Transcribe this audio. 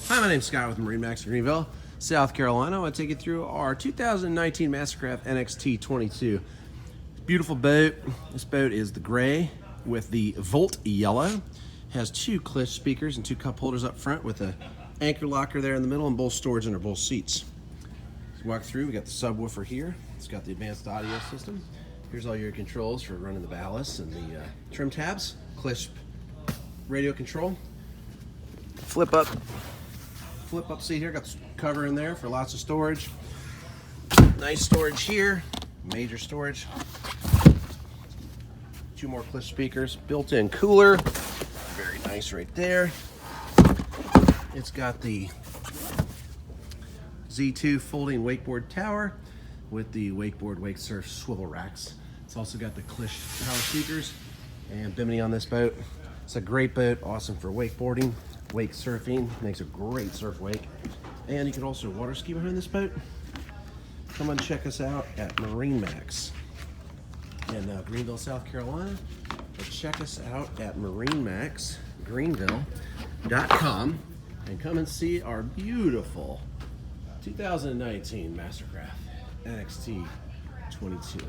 Hi, my name's Scott with MarineMax in Greenville, South Carolina. I want to take you through our 2019 Mastercraft NXT22. Beautiful boat. This boat is the gray with the Volt yellow. Has two Cliff speakers and two cup holders up front with a anchor locker there in the middle and both storage under both seats. Let's walk through. We got the subwoofer here. It's got the advanced audio system. Here's all your controls for running the ballast and the trim tabs. Cliff radio control. Flip up seat here. Got the cover in there for lots of storage. Nice storage here. Major storage. Two more Cliff speakers. Built-in cooler. Very nice right there. It's got the Z2 folding wakeboard tower with the wakeboard wake surf swivel racks. It's also got the Cliff power speakers and bimini on this boat. It's a great boat, awesome for wakeboarding, wake surfing, makes a great surf wake. And you can also water ski behind this boat. Come and check us out at MarineMax in Greenville, South Carolina. Or check us out at MarineMaxGreenville.com and come and see our beautiful 2019 Mastercraft NXT22.